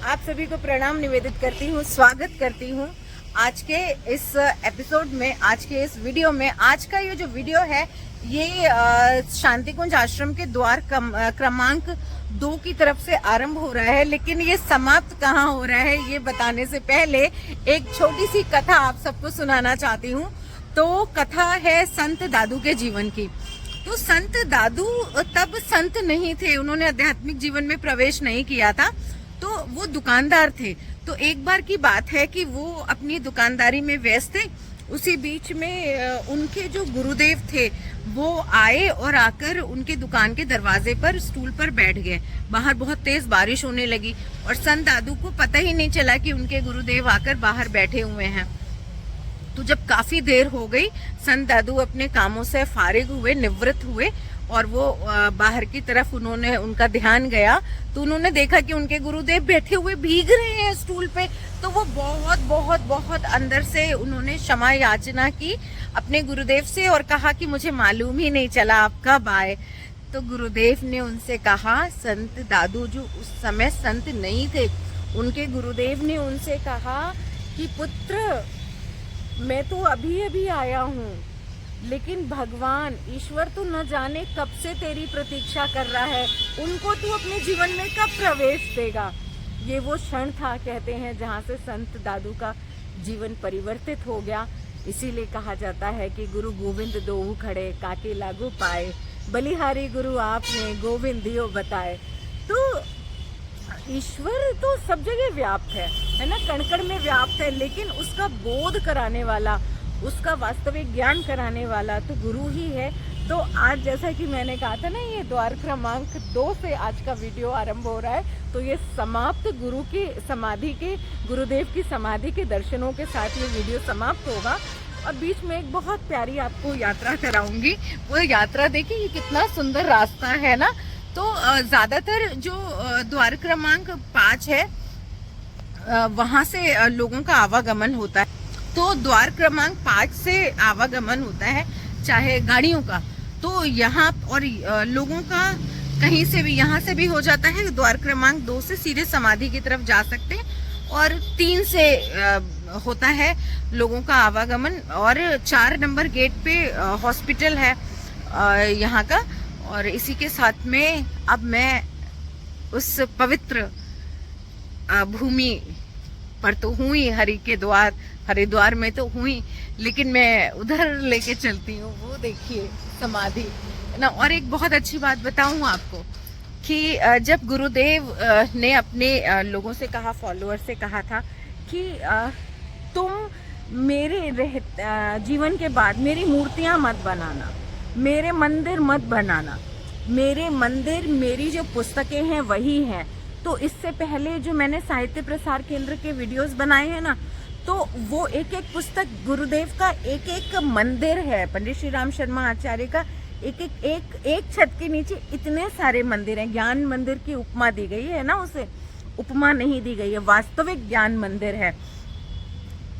आप सभी को प्रणाम निवेदित करती हूँ, स्वागत करती हूँ आज के इस एपिसोड में, आज के इस वीडियो में। आज का ये जो वीडियो है ये शांति कुंज आश्रम के द्वार क्रमांक 2 की तरफ से आरंभ हो रहा है, लेकिन ये समाप्त कहाँ हो रहा है ये बताने से पहले एक छोटी सी कथा आप सबको सुनाना चाहती हूँ। तो कथा है संत दादू के जीवन की। तो संत दादू तब संत नहीं थे, उन्होंने आध्यात्मिक जीवन में प्रवेश नहीं किया था, तो वो दुकानदार थे। तो एक बार की बात है कि वो अपनी दुकानदारी में व्यस्त थे। उसी बीच में उनके जो गुरुदेव थे वो आए और आकर उनके दुकान के दरवाजे पर स्टूल पर बैठ गए। बाहर बहुत तेज बारिश होने लगी और संत दादू को पता ही नहीं चला कि उनके गुरुदेव आकर बाहर बैठे हुए हैं। तो जब काफी देर हो गई, संत दादू अपने कामों से फारिग हुए, निवृत्त हुए और वो बाहर की तरफ उनका ध्यान गया, तो उन्होंने देखा कि उनके गुरुदेव बैठे हुए भीग रहे हैं स्टूल पे। तो वो बहुत बहुत बहुत अंदर से उन्होंने क्षमा याचना की अपने गुरुदेव से और कहा कि मुझे मालूम ही नहीं चला आप कब आए। तो गुरुदेव ने उनसे कहा, संत दादू जो उस समय संत नहीं थे, उनके गुरुदेव ने उनसे कहा कि पुत्र, मैं तो अभी अभी आया हूँ, लेकिन भगवान ईश्वर तो न जाने कब से तेरी प्रतीक्षा कर रहा है, उनको तू अपने जीवन में कब प्रवेश देगा। ये वो क्षण था, कहते हैं, जहाँ से संत दादू का जीवन परिवर्तित हो गया। इसीलिए कहा जाता है कि गुरु गोविंद दोऊ खड़े, काके लागू पाए, बलिहारी गुरु आपने गोविंद दियो बताए। तो ईश्वर तो सब जगह व्याप्त है ना, कण कण में व्याप्त है, लेकिन उसका बोध कराने वाला, उसका वास्तविक ज्ञान कराने वाला तो गुरु ही है। तो आज जैसा कि मैंने कहा था ना, ये द्वार क्रमांक 2 से आज का वीडियो आरंभ हो रहा है। तो ये समाप्त गुरु की समाधि के, गुरुदेव की समाधि के दर्शनों के साथ ये वीडियो समाप्त होगा। और बीच में एक बहुत प्यारी आपको यात्रा कराऊंगी। वो यात्रा देखिए, ये कितना सुंदर रास्ता है ना। तो ज्यादातर जो द्वार क्रमांक 5 है वहां से लोगों का आवागमन होता है। तो द्वार क्रमांक 5 से आवागमन होता है, चाहे गाड़ियों का, तो यहाँ और लोगों का कहीं से भी, यहाँ से भी हो जाता है। द्वार क्रमांक 2 से सीधे समाधि की तरफ जा सकते हैं और 3 से होता है लोगों का आवागमन। और 4 नंबर गेट पे हॉस्पिटल है यहाँ का। और इसी के साथ में अब मैं उस पवित्र भूमि पर तो हुई, हरि के द्वार, हरिद्वार में तो हुई, लेकिन मैं उधर लेके चलती हूँ। वो देखिए समाधि ना। और एक बहुत अच्छी बात बताऊँ आपको कि जब गुरुदेव ने अपने लोगों से कहा, फॉलोअर से कहा था कि तुम मेरे जीवन के बाद मेरी मूर्तियाँ मत बनाना, मेरे मंदिर मत बनाना, मेरे मंदिर, मेरी जो पुस्तकें हैं वही हैं। तो इससे पहले जो मैंने साहित्य प्रसार केंद्र के वीडियोस बनाए हैं ना, तो वो एक एक पुस्तक, गुरुदेव का एक एक मंदिर है, पंडित श्री राम शर्मा आचार्य का एक छत के नीचे इतने सारे मंदिर हैं। ज्ञान मंदिर की उपमा दी गई है ना, उसे उपमा नहीं दी गई है, वास्तविक ज्ञान मंदिर है।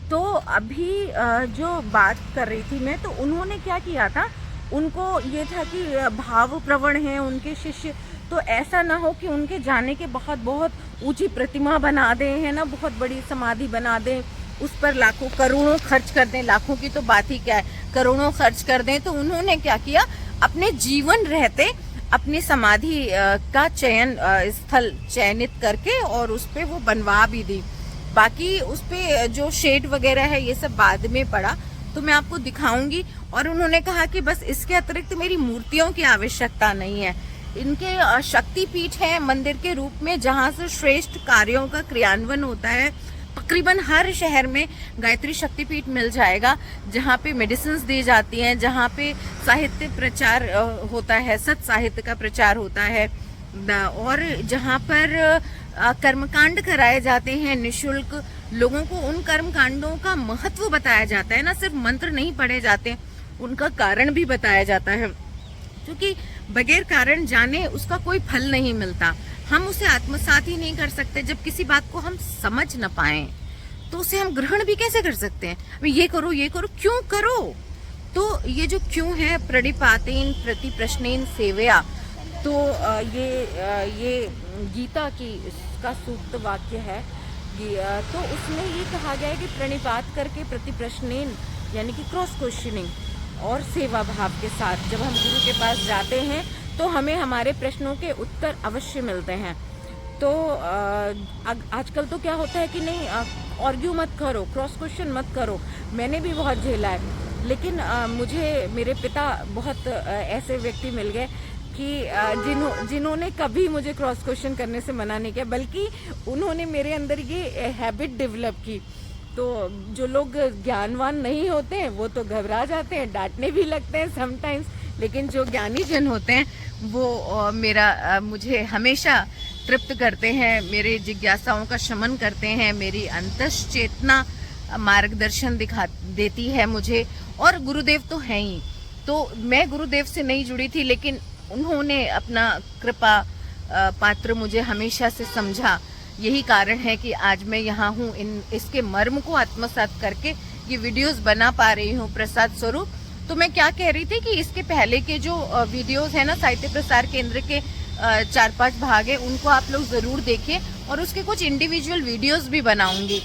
तो अभी जो बात कर रही थी मैं, तो उन्होंने क्या किया था, उनको ये था कि भाव प्रवण हैं उनके शिष्य, तो ऐसा ना हो कि उनके जाने के बहुत ऊंची प्रतिमा बना दें, है ना, बहुत बड़ी समाधि बना दें, उस पर लाखों करोड़ों खर्च कर दें। लाखों की तो बात ही क्या है, करोड़ों खर्च कर दें। तो उन्होंने क्या किया, अपने जीवन रहते अपनी समाधि का स्थल चयनित करके और उस पे वो बनवा भी दी। बाकी उस पे जो शेड वगैरह है ये सब बाद में पड़ा, तो मैं आपको दिखाऊंगी। और उन्होंने कहा कि बस इसके अतिरिक्त मेरी मूर्तियों की आवश्यकता नहीं है। इनके शक्तिपीठ है मंदिर के रूप में, जहाँ से श्रेष्ठ कार्यों का क्रियान्वयन होता है। तकरीबन हर शहर में गायत्री शक्तिपीठ मिल जाएगा, जहाँ पे मेडिसिन्स दी जाती हैं, जहाँ पे साहित्य प्रचार होता है, सत साहित्य का प्रचार होता है, और जहाँ पर कर्मकांड कराए जाते हैं निशुल्क। लोगों को उन कर्मकांडों का महत्व बताया जाता है ना, सिर्फ मंत्र नहीं पढ़े जाते, उनका कारण भी बताया जाता है, क्योंकि बगैर कारण जाने उसका कोई फल नहीं मिलता। हम उसे आत्मसात ही नहीं कर सकते। जब किसी बात को हम समझ न पाए तो उसे हम ग्रहण भी कैसे कर सकते हैं। ये करो, ये करो, क्यों करो। तो ये जो क्यों है, प्रणिपातेन प्रति प्रश्नेन सेवया, तो ये गीता की उसका सूक्त वाक्य है। तो उसमें ये कहा गया है कि प्रणिपात करके प्रति प्रश्नेन, यानी कि क्रॉस क्वेश्चनिंग और सेवा भाव के साथ जब हम गुरु के पास जाते हैं तो हमें हमारे प्रश्नों के उत्तर अवश्य मिलते हैं। तो आजकल तो क्या होता है कि नहीं, आर्ग्यू मत करो, क्रॉस क्वेश्चन मत करो। मैंने भी बहुत झेला है, लेकिन मुझे मेरे पिता बहुत ऐसे व्यक्ति मिल गए कि जिन्होंने कभी मुझे क्रॉस क्वेश्चन करने से मना नहीं किया, बल्कि उन्होंने मेरे अंदर ये हैबिट डेवलप की। तो जो लोग ज्ञानवान नहीं होते हैं वो तो घबरा जाते हैं, डांटने भी लगते हैं समटाइम्स, लेकिन जो ज्ञानी जन होते हैं वो मुझे हमेशा तृप्त करते हैं, मेरे जिज्ञासाओं का शमन करते हैं, मेरी अंतस चेतना मार्गदर्शन देती है मुझे। और गुरुदेव तो हैं ही। तो मैं गुरुदेव से नहीं जुड़ी थी, लेकिन उन्होंने अपना कृपा पात्र मुझे हमेशा से समझा। यही कारण है कि आज मैं यहाँ हूँ, इसके मर्म को आत्मसात करके ये वीडियोस बना पा रही हूँ प्रसाद स्वरूप। तो मैं क्या कह रही थी कि इसके पहले के जो वीडियोस है ना, साहित्य प्रसार केंद्र के 4-5 भाग है, उनको आप लोग जरूर देखिए, और उसके कुछ इंडिविजुअल वीडियोस भी बनाऊंगी।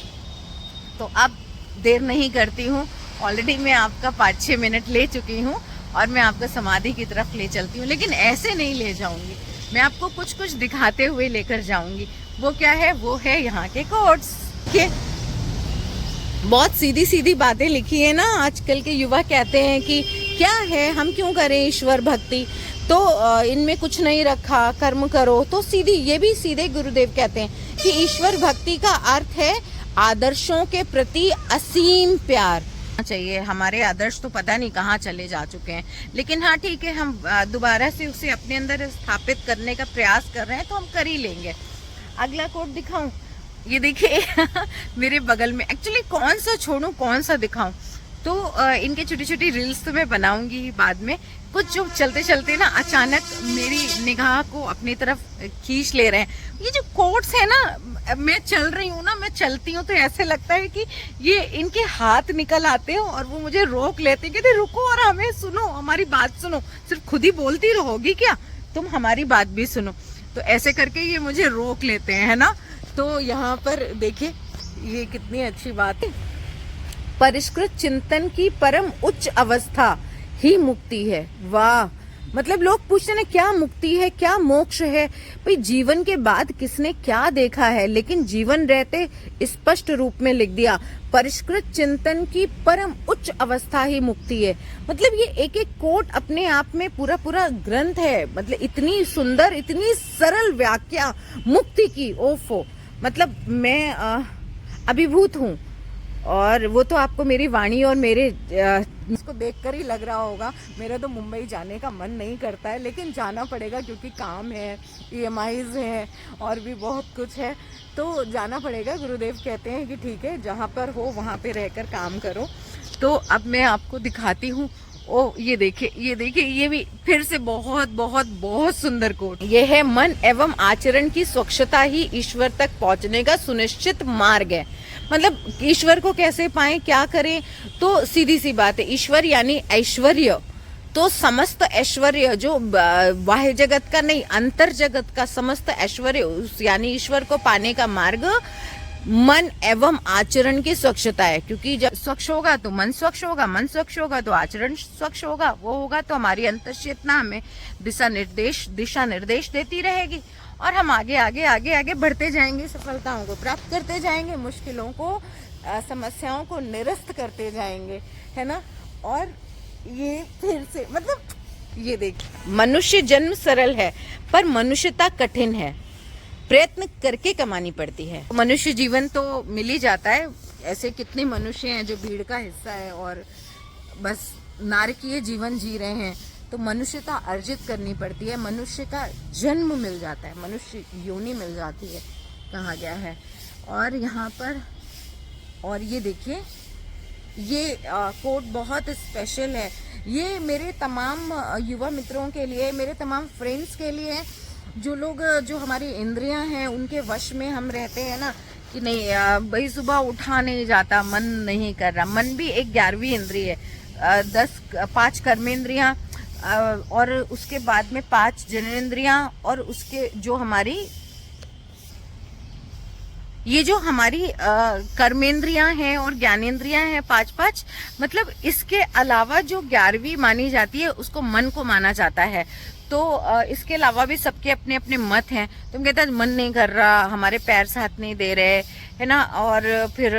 तो अब देर नहीं करती हूँ, ऑलरेडी मैं आपका 5-6 मिनट ले चुकी हूँ और मैं आपका समाधि की तरफ ले चलती हूँ। लेकिन ऐसे नहीं ले जाऊंगी, मैं आपको कुछ कुछ दिखाते हुए लेकर जाऊंगी। वो क्या है? वो है यहाँ के कोट्स के। बहुत सीधी सीधी बातें लिखी है ना। आजकल के युवा कहते हैं कि क्या है, हम क्यों करें ईश्वर भक्ति, तो इनमें कुछ नहीं रखा, कर्म करो। तो सीधी, ये भी सीधे गुरुदेव कहते हैं कि ईश्वर भक्ति का अर्थ है आदर्शों के प्रति असीम प्यार चाहिए। हमारे आदर्श तो पता नहीं कहाँ चले जा चुके हैं, लेकिन हाँ ठीक है, हम दोबारा से उसे अपने अंदर स्थापित करने का प्रयास कर रहे हैं, तो हम कर ही लेंगे। अगला कोट दिखाऊं? ये देखिए मेरे बगल में। एक्चुअली कौन सा छोड़ूं, कौन सा दिखाऊं, तो इनके छोटी छोटी रील्स तो मैं बनाऊंगी बाद में। कुछ जो चलते चलते ना अचानक मेरी निगाह को अपनी तरफ खींच ले रहे हैं। ये जो कोट्स है ना, मैं चल रही हूँ ना, मैं चलती हूँ तो ऐसे लगता है कि ये इनके हाथ निकल आते हैं और वो मुझे रोक लेते हैं, कहते रुको और हमें सुनो, हमारी बात सुनो। सिर्फ खुद ही बोलती रहोगी क्या, तुम हमारी बात भी सुनो। तो ऐसे करके ये मुझे रोक लेते हैं, है ना। तो यहाँ पर देखिए, ये कितनी अच्छी बात है। परिष्कृत चिंतन की परम उच्च अवस्था ही मुक्ति है। वाह, मतलब लोग पूछते हैं क्या मुक्ति है, क्या मोक्ष है। भाई जीवन के बाद किसने क्या देखा है, लेकिन जीवन रहते स्पष्ट रूप में लिख दिया, परिष्कृत चिंतन की परम उच्च अवस्था ही मुक्ति है। मतलब ये एक एक कोट अपने आप में पूरा पूरा ग्रंथ है। मतलब इतनी सुंदर, इतनी सरल व्याख्या मुक्ति की। ओफो, मतलब मैं अभिभूत हूँ। और वो तो आपको मेरी वाणी और मेरे इसको देखकर ही लग रहा होगा। मेरा तो मुंबई जाने का मन नहीं करता है, लेकिन जाना पड़ेगा क्योंकि काम है, EMIs है और भी बहुत कुछ है, तो जाना पड़ेगा। गुरुदेव कहते हैं कि ठीक है, जहाँ पर हो वहाँ पे रहकर काम करो। तो अब मैं आपको दिखाती हूँ। ओ ये देखिए, ये देखिए, ये भी फिर से बहुत बहुत बहुत सुंदर कोट। ये है, मन एवं आचरण की स्वच्छता ही ईश्वर तक पहुँचने का सुनिश्चित मार्ग है। मतलब ईश्वर को कैसे पाएं, क्या करें, तो सीधी सी बात है, ईश्वर यानी ऐश्वर्य। तो समस्त ऐश्वर्य जो बाह्य जगत का नहीं, अंतर जगत का समस्त ऐश्वर्य, यानी ईश्वर को पाने का मार्ग मन एवं आचरण की स्वच्छता है। क्योंकि जब स्वच्छ होगा तो मन स्वच्छ होगा, मन स्वच्छ होगा तो आचरण स्वच्छ होगा, वो होगा तो हमारी अंतर्चेतना हमें दिशा निर्देश देती रहेगी और हम आगे आगे आगे आगे बढ़ते जाएंगे, सफलताओं को प्राप्त करते जाएंगे, मुश्किलों को, समस्याओं को निरस्त करते जाएंगे, है ना। और ये फिर से, मतलब ये देखिए, मनुष्य जन्म सरल है पर मनुष्यता कठिन है, प्रयत्न करके कमानी पड़ती है। मनुष्य जीवन तो मिल ही जाता है। ऐसे कितने मनुष्य हैं जो भीड़ का हिस्सा है और बस नारकीय जीवन जी रहे हैं। तो मनुष्यता अर्जित करनी पड़ती है, मनुष्य का जन्म मिल जाता है, मनुष्य योनि मिल जाती है, कहा गया है। और यहाँ पर, और ये देखिए, ये कोट बहुत स्पेशल है। ये मेरे तमाम युवा मित्रों के लिए, मेरे तमाम फ्रेंड्स के लिए, जो लोग, जो हमारी इंद्रियां हैं उनके वश में हम रहते हैं ना, कि नहीं भाई सुबह उठा नहीं जाता, मन नहीं कर रहा। मन भी एक 11वीं इंद्रिय है। 5 कर्मेंद्रियां और उसके बाद में 5 जननेंद्रियां और उसके जो हमारी ये जो हमारी कर्मेंद्रियां हैं और ज्ञानेंद्रियां हैं 5-5, मतलब इसके अलावा जो 11वीं मानी जाती है उसको मन को माना जाता है। तो इसके अलावा भी सबके अपने अपने मत हैं। तुम कहते हैं मन नहीं कर रहा, हमारे पैर साथ नहीं दे रहे, है ना, और फिर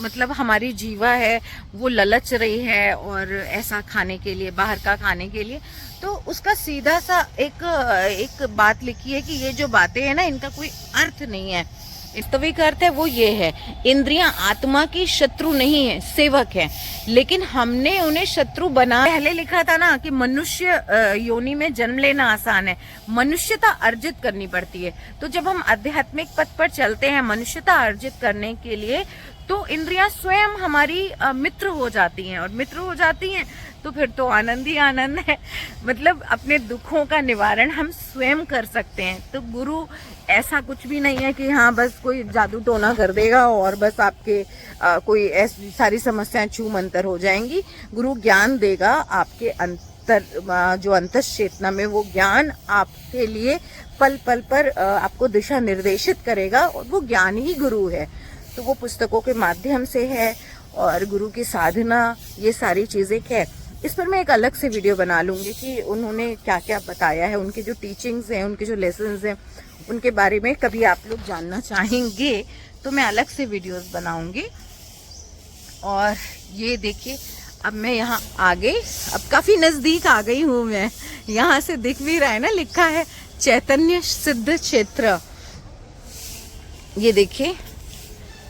मतलब हमारी जीवा है वो ललच रही है और ऐसा खाने के लिए, बाहर का खाने के लिए। तो उसका सीधा सा एक बात लिखी है कि ये जो बातें हैं ना, इनका कोई अर्थ नहीं है। वास्तविक अर्थ है वो ये है, इंद्रियां आत्मा की शत्रु नहीं है, सेवक है, लेकिन हमने उन्हें शत्रु बना। पहले लिखा था ना कि मनुष्य योनि में जन्म लेना आसान है, मनुष्यता अर्जित करनी पड़ती है। तो जब हम आध्यात्मिक पथ पर चलते हैं मनुष्यता अर्जित करने के लिए, तो इंद्रियां स्वयं हमारी मित्र हो जाती हैं, और मित्र हो जाती हैं तो फिर तो आनंद ही आनंद है। मतलब अपने दुखों का निवारण हम स्वयं कर सकते हैं। तो गुरु ऐसा कुछ भी नहीं है कि हाँ बस कोई जादू टोना कर देगा और बस आपके कोई ऐसी सारी समस्याएं छू मंतर हो जाएंगी। गुरु ज्ञान देगा आपके अंतर, जो अंतस चेतना में, वो ज्ञान आपके लिए पल पल पर आपको दिशा निर्देशित करेगा, और वो ज्ञान ही गुरु है। तो वो पुस्तकों के माध्यम से है, और गुरु की साधना, ये सारी चीजें है। इस पर मैं एक अलग से वीडियो बना लूंगी कि उन्होंने क्या क्या बताया है, उनकी जो टीचिंग्स हैं, उनके जो लेसन्स हैं, उनके बारे में कभी आप लोग जानना चाहेंगे तो मैं अलग से वीडियोस बनाऊंगी। और ये देखिए, अब मैं यहाँ आ गई, अब काफी नजदीक आ गई हूँ मैं। यहाँ से दिख भी रहा है ना, लिखा है चैतन्य सिद्ध क्षेत्र। ये देखिए,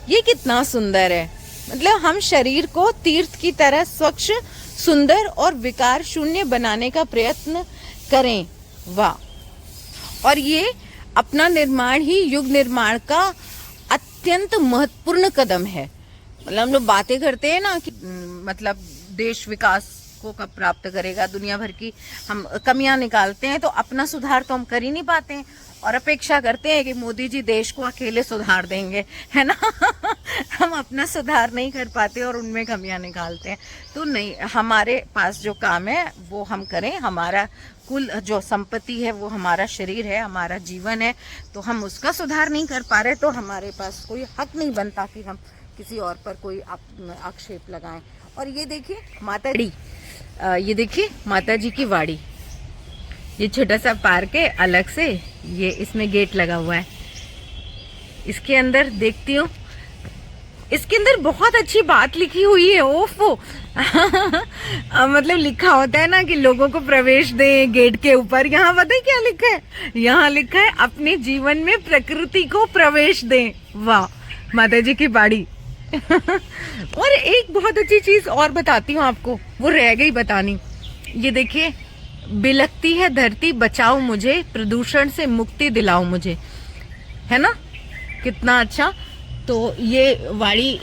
ये कितना सुंदर है। मतलब हम शरीर को तीर्थ की तरह स्वच्छ, सुंदर और विकार शून्य बनाने का प्रयत्न करें। वाह! और ये अपना निर्माण ही युग निर्माण का अत्यंत महत्वपूर्ण कदम है। मतलब हम लोग बातें करते हैं ना कि मतलब देश विकास को कब प्राप्त करेगा, दुनिया भर की हम कमियां निकालते हैं, तो अपना सुधार तो हम कर ही नहीं पाते हैं, और अपेक्षा करते हैं कि मोदी जी देश को अकेले सुधार देंगे, है ना। हम अपना सुधार नहीं कर पाते और उनमें कमियां निकालते हैं। तो नहीं, हमारे पास जो काम है वो हम करें। हमारा कुल जो संपत्ति है वो हमारा शरीर है, हमारा जीवन है। तो हम उसका सुधार नहीं कर पा रहे, तो हमारे पास कोई हक नहीं बनता कि हम किसी और पर कोई आक्षेप लगाएं। और ये देखिए माता जी, ये देखिए माता जी की वाड़ी। ये छोटा सा पार्क है अलग से, ये इसमें गेट लगा हुआ है। इसके अंदर देखती हूँ, इसके अंदर बहुत अच्छी बात लिखी हुई है। ओफो मतलब लिखा होता है ना कि लोगों को प्रवेश दें गेट के ऊपर। यहाँ पता है क्या लिखा है? यहाँ लिखा है अपने जीवन में प्रकृति को प्रवेश दें। वाह! माता जी की बाड़ी। और एक बहुत अच्छी चीज और बताती हूँ आपको, वो रह गई बतानी। ये देखिए, बिलखती है धरती बचाओ मुझे, प्रदूषण से मुक्ति दिलाओ मुझे, है ना, कितना अच्छा। तो ये वाड़ी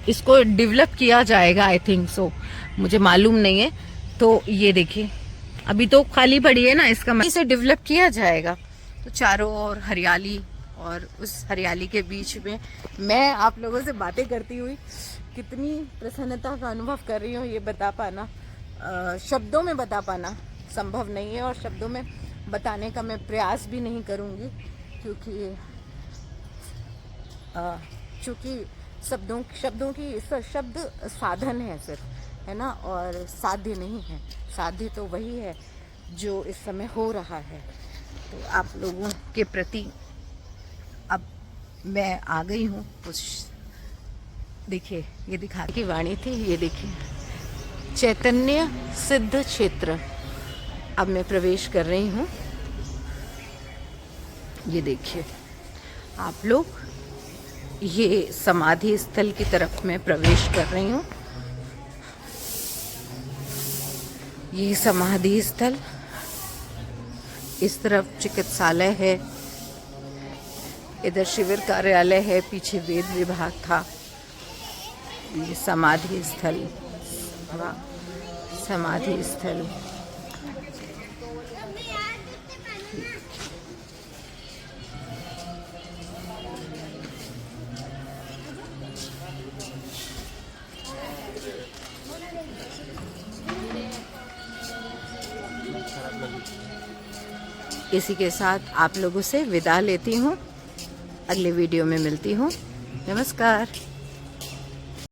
इसको डेवलप किया जाएगा, आई थिंक सो, मुझे मालूम नहीं है। तो ये देखिए, अभी तो खाली पड़ी है ना, इसका इसे डेवलप किया जाएगा। तो चारों ओर हरियाली, और उस हरियाली के बीच में मैं आप लोगों से बातें करती हुई कितनी प्रसन्नता का अनुभव कर रही हूँ, ये बता पाना, शब्दों में बता पाना संभव नहीं है, और शब्दों में बताने का मैं प्रयास भी नहीं करूँगी, क्योंकि शब्दों की शब्द साधन है सिर्फ, है ना, और साध्य नहीं है। साध्य तो वही है जो इस समय हो रहा है। तो आप लोगों के प्रति अब मैं आ गई हूँ कुछ। देखिए, ये दिखा की वाणी थी, ये देखिए चैतन्य सिद्ध क्षेत्र। अब मैं प्रवेश कर रही हूँ। ये देखिए आप लोग, ये समाधि स्थल की तरफ मैं प्रवेश कर रही हूँ। ये समाधि स्थल, इस तरफ चिकित्सालय है, इधर शिविर कार्यालय है, पीछे वेद विभाग था। ये समाधि स्थल, समाधि स्थल। इसी के साथ आप लोगों से विदा लेती हूँ। अगले वीडियो में मिलती हूँ। नमस्कार।